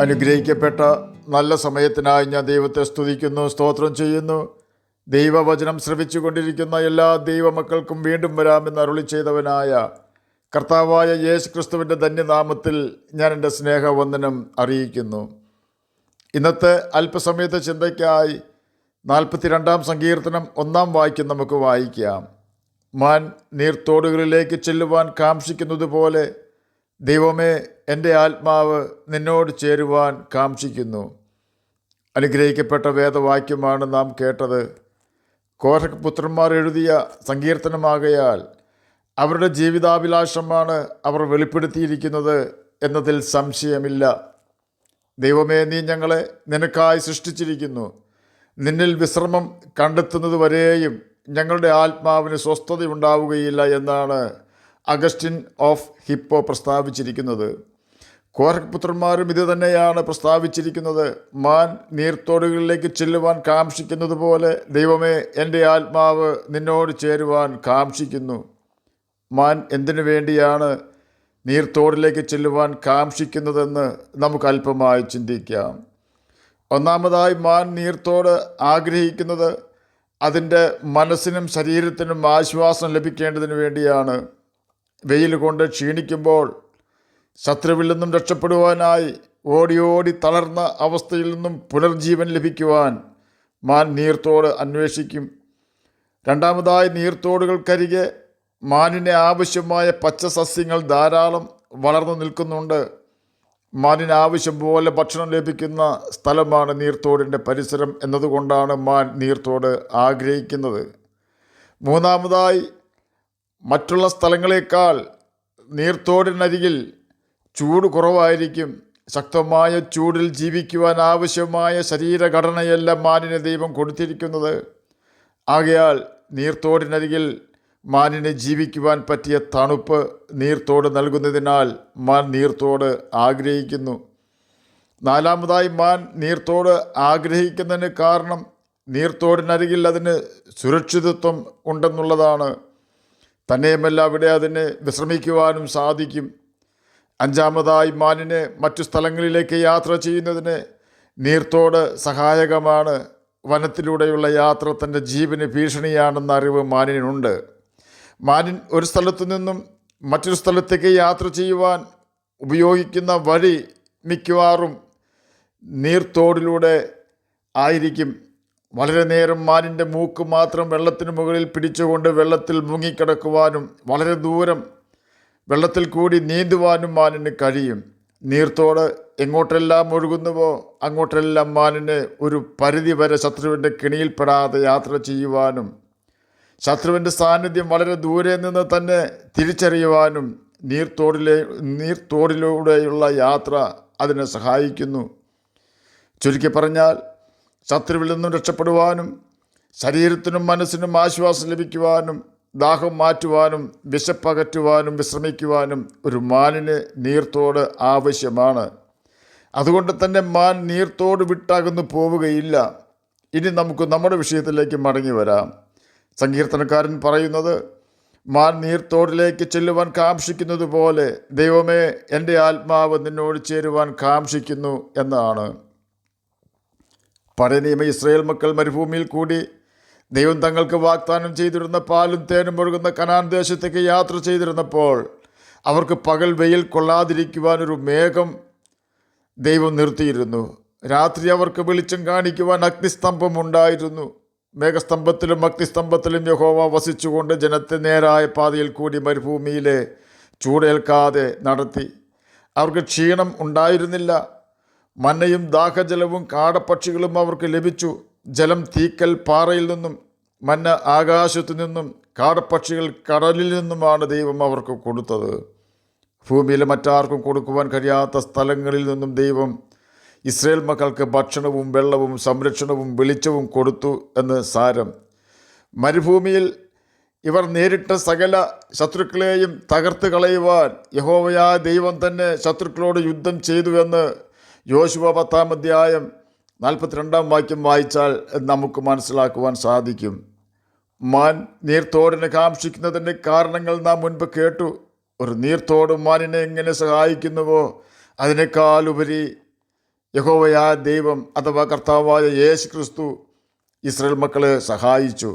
അനുഗ്രഹിക്കപ്പെട്ട നല്ല സമയത്തിനായി ഞാൻ ദൈവത്തെ സ്തുതിക്കുന്നു, സ്തോത്രം ചെയ്യുന്നു. ദൈവവചനം ശ്രവിച്ചുകൊണ്ടിരിക്കുന്ന എല്ലാ ദൈവമക്കൾക്കും വീണ്ടും വരാമെന്ന് അരുളി ചെയ്തവനായ കർത്താവായ യേശു ക്രിസ്തുവിൻ്റെ ധന്യനാമത്തിൽ ഞാൻ എൻ്റെ സ്നേഹവന്ദനം അറിയിക്കുന്നു. ഇന്നത്തെ അല്പസമയത്തെ ചിന്തയ്ക്കായി 42-ാം സങ്കീർത്തനം 1-ാം വാക്യം നമുക്ക് വായിക്കാം. മാൻ നീർത്തോടുകളിലേക്ക് ചെല്ലുവാൻ കാംക്ഷിക്കുന്നത് പോലെ ദൈവമേ, എൻ്റെ ആത്മാവ് നിന്നോട് ചേരുവാൻ കാംക്ഷിക്കുന്നു. അനുഗ്രഹിക്കപ്പെട്ട വേദവാക്യമാണ് നാം കേട്ടത്. കോരഹ് പുത്രന്മാർ എഴുതിയ സങ്കീർത്തനമാകയാൽ അവരുടെ ജീവിതാഭിലാഷമാണ് അവർ വെളിപ്പെടുത്തിയിരിക്കുന്നത് എന്നതിൽ സംശയമില്ല. ദൈവമേ, നീ ഞങ്ങളെ നിനക്കായി സൃഷ്ടിച്ചിരിക്കുന്നു. നിന്നിൽ വിശ്രമം കണ്ടെത്തുന്നത് വരെയും ഞങ്ങളുടെ ആത്മാവിന് സ്വസ്ഥതയുണ്ടാവുകയില്ല എന്നാണ് അഗസ്റ്റിൻ ഓഫ് ഹിപ്പോ പ്രസ്താവിച്ചിരിക്കുന്നത്. കോരഹ് പുത്രന്മാരും ഇത് തന്നെയാണ് പ്രസ്താവിച്ചിരിക്കുന്നത്. മാൻ നീർത്തോടുകളിലേക്ക് ചെല്ലുവാൻ കാംക്ഷിക്കുന്നത് പോലെ ദൈവമേ, എൻ്റെ ആത്മാവ് നിന്നോട് ചേരുവാൻ കാംക്ഷിക്കുന്നു. മാൻ എന്തിനു വേണ്ടിയാണ് നീർത്തോടിലേക്ക് ചെല്ലുവാൻ കാംക്ഷിക്കുന്നതെന്ന് നമുക്ക് അല്പമായി ചിന്തിക്കാം. ഒന്നാമതായി, മാൻ നീർത്തോട് ആഗ്രഹിക്കുന്നത് അതിൻ്റെ മനസ്സിനും ശരീരത്തിനും ആശ്വാസം ലഭിക്കേണ്ടതിന് വേണ്ടിയാണ്. വെയിൽ കൊണ്ട് ക്ഷീണിക്കുമ്പോൾ ശത്രുവിൽ നിന്നും രക്ഷപ്പെടുവാനായി ഓടി ഓടി തളർന്ന അവസ്ഥയിൽ നിന്നും പുനർജീവൻ ലഭിക്കുവാൻ മാൻ നീർത്തോട് അന്വേഷിക്കും. രണ്ടാമതായി, നീർത്തോടുകൾക്കരികെ മാനിന് ആവശ്യമായ പച്ച സസ്യങ്ങൾ ധാരാളം വളർന്നു നിൽക്കുന്നുണ്ട്. മാനിന് ആവശ്യം പോലെ ഭക്ഷണം ലഭിക്കുന്ന സ്ഥലമാണ് നീർത്തോടിൻ്റെ പരിസരം എന്നതുകൊണ്ടാണ് മാൻ നീർത്തോട് ആഗ്രഹിക്കുന്നത്. മൂന്നാമതായി, മറ്റുള്ള സ്ഥലങ്ങളേക്കാൾ നീർത്തോടിനരികിൽ ചൂട് കുറവായിരിക്കും. ശക്തമായ ചൂടിൽ ജീവിക്കുവാൻ ആവശ്യമായ ശരീരഘടനയല്ല മാനിന് ദൈവം കൊടുത്തിരിക്കുന്നത്. ആകയാൽ നീർത്തോടിനരികിൽ മാനിന് ജീവിക്കുവാൻ പറ്റിയ തണുപ്പ് നീർത്തോട് നൽകുന്നതിനാൽ മാൻ നീർത്തോട് ആഗ്രഹിക്കുന്നു. നാലാമതായി, മാൻ നീർത്തോട് ആഗ്രഹിക്കുന്നതിന് കാരണം നീർത്തോടിനരികിൽ അതിന് സുരക്ഷിതത്വം ഉണ്ടെന്നുള്ളതാണ്. തന്നെയുമല്ല, അവിടെ അതിന് വിശ്രമിക്കുവാനും സാധിക്കും. അഞ്ചാമതായി, മാനിന് മറ്റു സ്ഥലങ്ങളിലേക്ക് യാത്ര ചെയ്യുന്നതിന് നീർത്തോട് സഹായകമാണ്. വനത്തിലൂടെയുള്ള യാത്ര തൻ്റെ ജീവന് ഭീഷണിയാണെന്ന അറിവ് മാനിനുണ്ട്. മാനിൻ ഒരു സ്ഥലത്തു നിന്നും മറ്റൊരു സ്ഥലത്തേക്ക് യാത്ര ചെയ്യുവാൻ ഉപയോഗിക്കുന്ന വഴി മിക്കവാറും നീർത്തോടിലൂടെ ആയിരിക്കും. വളരെ നേരം മാനിൻ്റെ മൂക്ക് മാത്രം വെള്ളത്തിന് മുകളിൽ പിടിച്ചുകൊണ്ട് വെള്ളത്തിൽ മുങ്ങിക്കിടക്കുവാനും വളരെ ദൂരം വെള്ളത്തിൽ കൂടി നീന്തുവാനും മാനിന് കഴിയും. നീർത്തോട് എങ്ങോട്ടെല്ലാം ഒഴുകുന്നുവോ അങ്ങോട്ടെല്ലാം മാനിന് ഒരു പരിധി വരെ ശത്രുവിൻ്റെ കെണിയിൽപ്പെടാതെ യാത്ര ചെയ്യുവാനും ശത്രുവിൻ്റെ സാന്നിധ്യം വളരെ ദൂരെ നിന്ന് തന്നെ തിരിച്ചറിയുവാനും നീർത്തോടിലൂടെയുള്ള യാത്ര അതിനെ സഹായിക്കുന്നു. ചുരുക്കി പറഞ്ഞാൽ, ശത്രുവിൽ നിന്നും രക്ഷപ്പെടുവാനും ശരീരത്തിനും മനസ്സിനും ആശ്വാസം ലഭിക്കുവാനും ദാഹം മാറ്റുവാനും വിശപ്പകറ്റുവാനും വിശ്രമിക്കുവാനും ഒരു മാനിന് നീർത്തോട് ആവശ്യമാണ്. അതുകൊണ്ട് തന്നെ മാൻ നീർത്തോട് വിട്ടകന്നു പോവുകയില്ല. ഇനി നമുക്ക് നമ്മുടെ വിഷയത്തിലേക്ക് മടങ്ങി വരാം. സങ്കീർത്തനക്കാരൻ പറയുന്നത്, മാൻ നീർത്തോടിലേക്ക് ചെല്ലുവാൻ കാംക്ഷിക്കുന്നത് പോലെ ദൈവമേ, എൻ്റെ ആത്മാവ് നിന്നോട് ചേരുവാൻ കാംക്ഷിക്കുന്നു എന്നാണ്. പഴയ നിയമ ഇസ്രായേൽ മക്കൾ മരുഭൂമിയിൽ കൂടി ദൈവം തങ്ങൾക്ക് വാഗ്ദാനം ചെയ്തിരുന്ന പാലും തേനും ഒഴുകുന്ന കനാൻ ദേശത്തേക്ക് യാത്ര ചെയ്തിരുന്നപ്പോൾ അവർക്ക് പകൽ വെയിൽ കൊള്ളാതിരിക്കുവാനൊരു മേഘം ദൈവം നിർത്തിയിരുന്നു. രാത്രി അവർക്ക് വെളിച്ചം കാണിക്കുവാൻ അഗ്നിസ്തംഭം ഉണ്ടായിരുന്നു. മേഘസ്തംഭത്തിലും അഗ്നിസ്തംഭത്തിലും യഹോവ വസിച്ചുകൊണ്ട് ജനത്തെ നേരായ പാതയിൽ കൂടി മരുഭൂമിയിലെ ചൂടേൽക്കാതെ നടത്തി. അവർക്ക് ക്ഷീണം ഉണ്ടായിരുന്നില്ല. മന്നയും ദാഹജലവും കാടപ്പക്ഷികളും അവർക്ക് ലഭിച്ചു. ജലം തീക്കൽ പാറയിൽ നിന്നും മന്ന ആകാശത്തു നിന്നും കാടപ്പക്ഷികൾ കടലിൽ നിന്നുമാണ് ദൈവം അവർക്ക് കൊടുത്തത്. ഭൂമിയിലെ മറ്റാർക്കും കൊടുക്കുവാൻ കഴിയാത്ത സ്ഥലങ്ങളിൽ നിന്നും ദൈവം ഇസ്രായേൽ മക്കൾക്ക് ഭക്ഷണവും വെള്ളവും സംരക്ഷണവും വെളിച്ചവും കൊടുത്തു എന്ന് സാരം. മരുഭൂമിയിൽ ഇവർ നേരിട്ട സകല ശത്രുക്കളെയും തകർത്ത് കളയുവാൻ യഹോവയായ ദൈവം തന്നെ ശത്രുക്കളോട് യുദ്ധം ചെയ്തുവെന്ന് യോശുവ 10-ാം അധ്യായം 42-ാം വാക്യം വായിച്ചാൽ നമുക്ക് മനസ്സിലാക്കുവാൻ സാധിക്കും. മാൻ നീർത്തോടിനെ കാംക്ഷിക്കുന്നതിൻ്റെ കാരണങ്ങൾ നാം മുൻപ് കേട്ടു. ഒരു നീർത്തോട് മാനിനെ എങ്ങനെ സഹായിക്കുന്നുവോ അതിനേക്കാൾ ഉപരി യഹോവയായ ദൈവം അഥവാ കർത്താവായ യേശു ക്രിസ്തു ഇസ്രായേൽ മക്കളെ സഹായിച്ചു.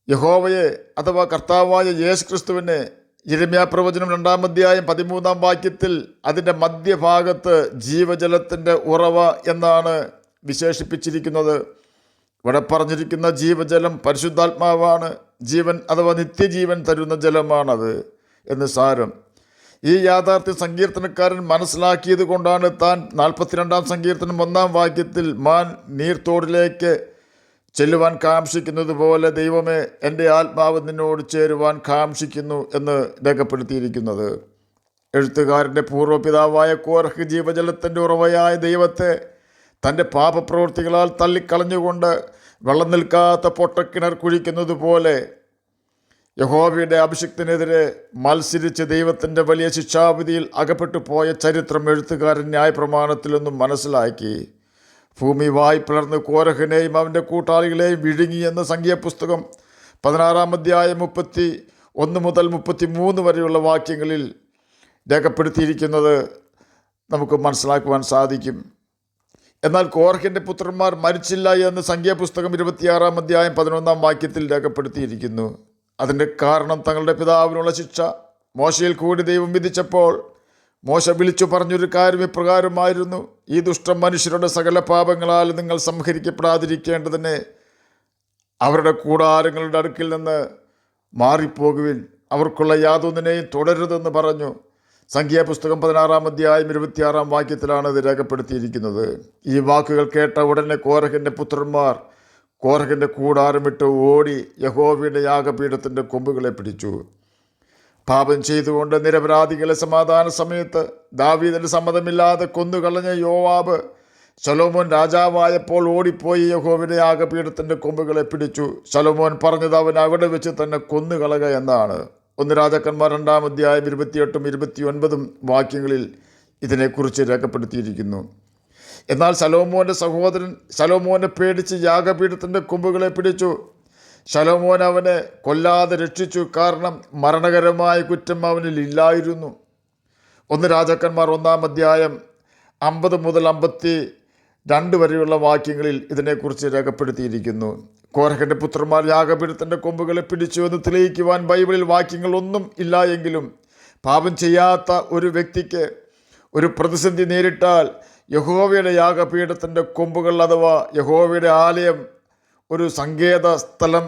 യഹോവയെ അഥവാ കർത്താവായ യേശു ക്രിസ്തുവിനെ യിരെമ്യാ പ്രവചനം 2-ാം അധ്യായം 13-ാം വാക്യത്തിൽ അതിൻ്റെ മധ്യഭാഗത്ത് ജീവജലത്തിൻ്റെ ഉറവ എന്നാണ് വിശേഷിപ്പിച്ചിരിക്കുന്നത്. ഇവിടെ പറഞ്ഞിരിക്കുന്ന ജീവജലം പരിശുദ്ധാത്മാവാണ്. ജീവൻ അഥവാ നിത്യജീവൻ തരുന്ന ജലമാണത് എന്ന് സാരം. ഈ യാഥാർത്ഥ്യം സങ്കീർത്തനക്കാരൻ മനസ്സിലാക്കിയത് കൊണ്ടാണ് താൻ 42-ാം സങ്കീർത്തനം 1-ാം വാക്യത്തിൽ മാൻ നീർത്തോടിലേക്ക് ചെല്ലുവാൻ കാംക്ഷിക്കുന്നത് പോലെ ദൈവമേ എൻ്റെ ആത്മാവ് നിന്നോട് ചേരുവാൻ കാംക്ഷിക്കുന്നു എന്ന് രേഖപ്പെടുത്തിയിരിക്കുന്നത്. എഴുത്തുകാരൻ്റെ പൂർവ്വപിതാവായ കോരഹ് ജീവജലത്തിൻ്റെ ഉറവയായ ദൈവത്തെ തൻ്റെ പാപപ്രവൃത്തികളാൽ തള്ളിക്കളഞ്ഞുകൊണ്ട് വെള്ളം നിൽക്കാത്ത പൊട്ടക്കിണർ കുഴിക്കുന്നത് പോലെ യഹോവയുടെ അഭിഷിക്തനെതിരെ മത്സരിച്ച് ദൈവത്തിൻ്റെ വലിയ ശിക്ഷാവിധിയിൽ അകപ്പെട്ടു പോയ ചരിത്രം എഴുത്തുകാരൻ ന്യായപ്രമാണത്തിൽ നിന്നും മനസ്സിലാക്കി. ഭൂമി വായി പിളർന്ന് കോരഹിനെയും അവൻ്റെ കൂട്ടാളികളെയും വിഴുങ്ങിയെന്ന് സംഖ്യാപുസ്തകം 16-ാം അധ്യായം 31 മുതൽ 33 വരെയുള്ള വാക്യങ്ങളിൽ രേഖപ്പെടുത്തിയിരിക്കുന്നത് നമുക്ക് മനസ്സിലാക്കുവാൻ സാധിക്കും. എന്നാൽ കോരഹിൻ്റെ പുത്രന്മാർ മരിച്ചില്ല എന്ന് സംഖ്യാപുസ്തകം 26-ാം അധ്യായം 11-ാം വാക്യത്തിൽ രേഖപ്പെടുത്തിയിരിക്കുന്നു. അതിൻ്റെ കാരണം തങ്ങളുടെ പിതാവിനുള്ള ശിക്ഷ മോശയിൽ കൂടി ദൈവം വിധിച്ചപ്പോൾ മോശ വിളിച്ചു പറഞ്ഞൊരു കാര്യം ഇപ്രകാരമായിരുന്നു: ഈ ദുഷ്ട മനുഷ്യരുടെ സകല പാപങ്ങളാൽ നിങ്ങൾ സംഹരിക്കപ്പെടാതിരിക്കേണ്ടതിന് അവരുടെ കൂടാരങ്ങളുടെ അടുക്കിൽ നിന്ന് മാറിപ്പോകുവിൻ, അവർക്കുള്ള യാതൊന്നിനെയും തുടരുതെന്ന് പറഞ്ഞു. സംഖ്യാപുസ്തകം 16-ാം അധ്യായം 26-ാം വാക്യത്തിലാണ് ഇത് രേഖപ്പെടുത്തിയിരിക്കുന്നത്. ഈ വാക്കുകൾ കേട്ട ഉടനെ കോരഹിൻ്റെ പുത്രന്മാർ കോരഹിൻ്റെ കൂടാരമിട്ട് ഓടി യഹോവയുടെ യാഗപീഠത്തിൻ്റെ കൊമ്പുകളെ പിടിച്ചു. പാപം ചെയ്തുകൊണ്ട് നിരപരാധികളെ സമാധാന സമയത്ത് ദാവീദിന് സമ്മതമില്ലാതെ കൊന്നുകളഞ്ഞ യോവാബ് ശലോമോൻ രാജാവായപ്പോൾ ഓടിപ്പോയി യഹോവയുടെ യാഗപീഠത്തിൻ്റെ കൊമ്പുകളെ പിടിച്ചു. ശലോമോൻ പറഞ്ഞത് അവൻ അവിടെ വെച്ച് തന്നെ കൊന്നുകളക എന്നാണ്. 1 രാജാക്കന്മാർ 2-ാം അധ്യായം 28-ഉം 29-ഉം വാക്യങ്ങളിൽ ഇതിനെക്കുറിച്ച് രേഖപ്പെടുത്തിയിരിക്കുന്നു. എന്നാൽ ശലോമോൻ്റെ സഹോദരൻ ശലോമോനെ പേടിച്ച് യാഗപീഠത്തിൻ്റെ കൊമ്പുകളെ പിടിച്ചു. ശലോമോൻ അവനെ കൊല്ലാതെ രക്ഷിച്ചു, കാരണം മരണകരമായ കുറ്റം അവനിൽ ഇല്ലായിരുന്നു. 1 രാജാക്കന്മാർ 1-ാം അധ്യായം 50 മുതൽ 52 വരെയുള്ള വാക്യങ്ങളിൽ ഇതിനെക്കുറിച്ച് രേഖപ്പെടുത്തിയിരിക്കുന്നു. കോരഹിൻ്റെ പുത്രന്മാർ യാഗപീഠത്തിൻ്റെ കൊമ്പുകളെ പിടിച്ചു എന്ന് തെളിയിക്കുവാൻ ബൈബിളിൽ വാക്യങ്ങളൊന്നും ഇല്ല എങ്കിലും പാപം ചെയ്യാത്ത ഒരു വ്യക്തിക്ക് ഒരു പ്രതിസന്ധി നേരിട്ടാൽ യഹോവയുടെ യാഗപീഠത്തിൻ്റെ കൊമ്പുകൾ അഥവാ യഹോവയുടെ ആലയം ഒരു സങ്കേത സ്ഥലം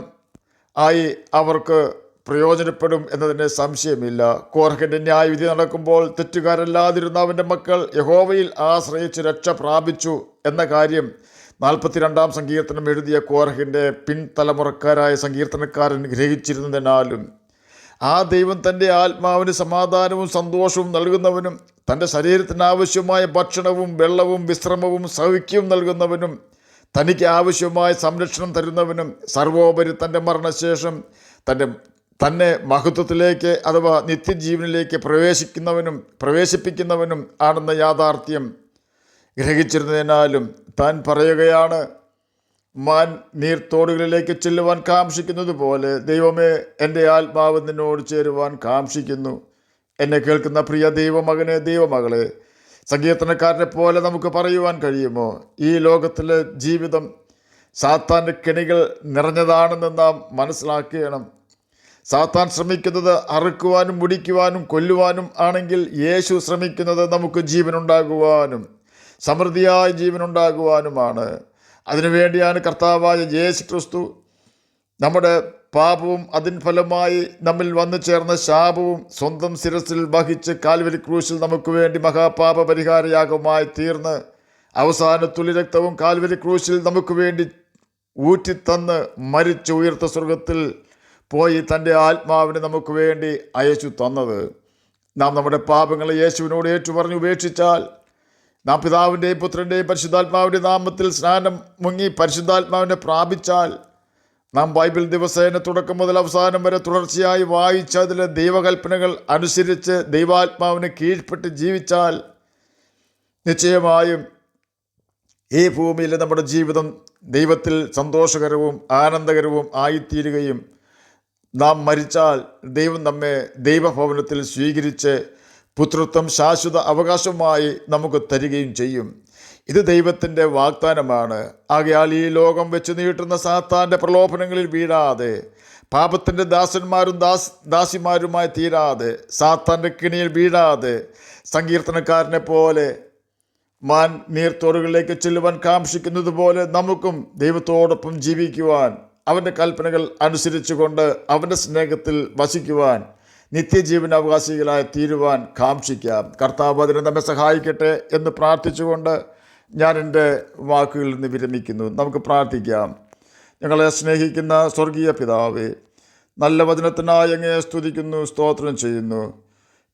ആയി അവർക്ക് പ്രയോജനപ്പെടും എന്നതിന് സംശയമില്ല. കോരഹിൻ്റെ ന്യായവിധി നടക്കുമ്പോൾ തെറ്റുകാരല്ലാതിരുന്ന അവൻ്റെ മക്കൾ യഹോവയിൽ ആശ്രയിച്ച് രക്ഷ പ്രാപിച്ചു എന്ന കാര്യം 42-ാം സങ്കീർത്തനം എഴുതിയ കോരഹിൻ്റെ പിൻതലമുറക്കാരായ സങ്കീർത്തനക്കാരൻ ഗ്രഹിച്ചിരുന്നതിനാലും ആ ദൈവം തൻ്റെ ആത്മാവിന് സമാധാനവും സന്തോഷവും നൽകുന്നവനും തൻ്റെ ശരീരത്തിന് ആവശ്യമായ ഭക്ഷണവും വെള്ളവും വിശ്രമവും സൗഖ്യവും നൽകുന്നവനും തനിക്ക് ആവശ്യമായ സംരക്ഷണം തരുന്നവനും സർവോപരി തൻ്റെ മരണശേഷം തന്നെ മഹത്വത്തിലേക്ക് അഥവാ നിത്യജീവനിലേക്ക് പ്രവേശിപ്പിക്കുന്നവനും ആണെന്ന യാഥാർത്ഥ്യം ഗ്രഹിച്ചിരുന്നതിനാലും താൻ പറയുകയാണ്: മാൻ നീർത്തോടുകളിലേക്ക് ചെല്ലുവാൻ കാംക്ഷിക്കുന്നത് പോലെ ദൈവമേ എൻ്റെ ആത്മാവ് നിന്നോട് ചേരുവാൻ കാംക്ഷിക്കുന്നു. എന്നെ കേൾക്കുന്ന പ്രിയ ദൈവമകനെ, ദൈവമകളെ, സങ്കീർത്തനക്കാരനെ പോലെ നമുക്ക് പറയുവാൻ കഴിയുമോ? ഈ ലോകത്തിലെ ജീവിതം സാത്താൻ്റെ കെണികൾ നിറഞ്ഞതാണെന്ന് നാം മനസ്സിലാക്കണം. സാത്താൻ ശ്രമിക്കുന്നത് അറുക്കുവാനും മുടിക്കുവാനും കൊല്ലുവാനും ആണെങ്കിൽ യേശു ശ്രമിക്കുന്നത് നമുക്ക് ജീവനുണ്ടാകുവാനും സമൃദ്ധിയായ ജീവനുണ്ടാകുവാനുമാണ്. അതിനുവേണ്ടിയാണ് കർത്താവായ യേശു ക്രിസ്തു നമ്മുടെ പാപവും അതിൻ ഫലമായി നമ്മിൽ വന്നു ചേർന്ന ശാപവും സ്വന്തം ശിരസിൽ വഹിച്ച് കാൽവരി ക്രൂശിൽ നമുക്ക് വേണ്ടി മഹാപാപ പരിഹാരയാഗമായി തീർന്ന് അവസാന തുള്ളി രക്തവും കാൽവരി ക്രൂശിൽ നമുക്ക് വേണ്ടി ഊറ്റിത്തന്ന് മരിച്ച് ഉയർത്ത സ്വർഗത്തിൽ പോയി തൻ്റെ ആത്മാവിനെ നമുക്ക് വേണ്ടി അയച്ചു തന്നത്. നാം നമ്മുടെ പാപങ്ങളെ യേശുവിനോട് ഏറ്റുപറഞ്ഞ് ഉപേക്ഷിച്ചാൽ, നാം പിതാവിൻ്റെയും പുത്രൻ്റെയും പരിശുദ്ധാത്മാവിൻ്റെ നാമത്തിൽ സ്നാനം മുങ്ങി പരിശുദ്ധാത്മാവിനെ പ്രാപിച്ചാൽ, നാം ബൈബിൾ ദിവസേന തുടക്കം മുതൽ അവസാനം വരെ തുടർച്ചയായി വായിച്ച് അതിലെ ദൈവകൽപ്പനകൾ അനുസരിച്ച് ദൈവാത്മാവിനെ കീഴ്പ്പെട്ട് ജീവിച്ചാൽ, നിശ്ചയമായും ഈ ഭൂമിയിൽ നമ്മുടെ ജീവിതം ദൈവത്തിൽ സന്തോഷകരവും ആനന്ദകരവും ആയിത്തീരുകയും നാം മരിച്ചാൽ ദൈവം നമ്മെ ദൈവഭവനത്തിൽ സ്വീകരിച്ച് പുത്രത്വം ശാശ്വത അവകാശമായി നമുക്ക് തരികയും ചെയ്യും. ഇത് ദൈവത്തിൻ്റെ വാഗ്ദാനമാണ്. ആകയാൽ ഈ ലോകം വെച്ച് നീട്ടുന്ന സാത്താൻ്റെ പ്രലോഭനങ്ങളിൽ വീഴാതെ, പാപത്തിൻ്റെ ദാസന്മാരും ദാസിമാരുമായി തീരാതെ, സാത്താൻ്റെ കിണിയിൽ വീഴാതെ, സങ്കീർത്തനക്കാരനെ പോലെ മാൻ നീർത്തോടുകളിലേക്ക് ചെല്ലുവാൻ കാംക്ഷിക്കുന്നത് പോലെ നമുക്കും ദൈവത്തോടൊപ്പം ജീവിക്കുവാൻ, അവൻ്റെ കൽപ്പനകൾ അനുസരിച്ചുകൊണ്ട് അവൻ്റെ സ്നേഹത്തിൽ വസിക്കുവാൻ, നിത്യജീവൻ അവകാശികളായി തീരുവാൻ കാംക്ഷിക്കാം. കർത്താവ് അതിന് നമ്മെ സഹായിക്കട്ടെ എന്ന് പ്രാർത്ഥിച്ചുകൊണ്ട് ഞാൻ എൻ്റെ വാക്കുകളിൽ നിന്ന് വിരമിക്കുന്നു. നമുക്ക് പ്രാർത്ഥിക്കാം. ഞങ്ങളെ സ്നേഹിക്കുന്ന സ്വർഗീയ പിതാവേ, നല്ല വചനത്തിനായി അങ്ങയെ സ്തുതിക്കുന്നു, സ്തോത്രം ചെയ്യുന്നു.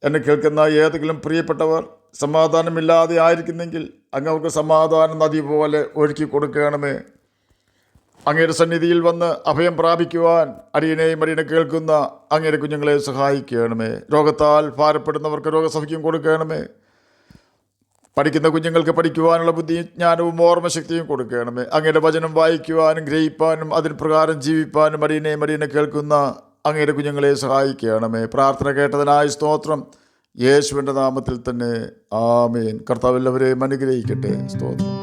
എന്നെ കേൾക്കുന്ന ഏതെങ്കിലും പ്രിയപ്പെട്ടവർ സമാധാനമില്ലാതെ ആയിരിക്കുന്നെങ്കിൽ അങ്ങ് അവർക്ക് സമാധാന നദി പോലെ ഒഴുക്കി കൊടുക്കണമേ. അങ്ങയുടെ സന്നിധിയിൽ വന്ന് അഭയം പ്രാപിക്കുവാൻ അടിയനെയും അടിയനെ കേൾക്കുന്ന അങ്ങയുടെ കുഞ്ഞുങ്ങളെ സഹായിക്കണമേ. രോഗത്താൽ ഭാരപ്പെടുന്നവർക്ക് രോഗസൗഖ്യം കൊടുക്കണമേ. പഠിക്കുന്ന കുഞ്ഞുങ്ങൾക്ക് പഠിക്കുവാനുള്ള ബുദ്ധിയും ജ്ഞാനവും ഓർമ്മശക്തിയും കൊടുക്കണമേ. അങ്ങയുടെ വചനം വായിക്കുവാനും ഗ്രഹിപ്പാനും അതിന് പ്രകാരം ജീവിപ്പാനും അടിയനെ കേൾക്കുന്ന അങ്ങയുടെ കുഞ്ഞുങ്ങളെ സഹായിക്കണമേ. പ്രാർത്ഥന കേട്ടതിനായി സ്തോത്രം. യേശുവിൻ്റെ നാമത്തിൽ തന്നെ ആമേൻ. കർത്താവ് എല്ലാവരെയും അനുഗ്രഹിക്കട്ടെ. സ്തോത്രം.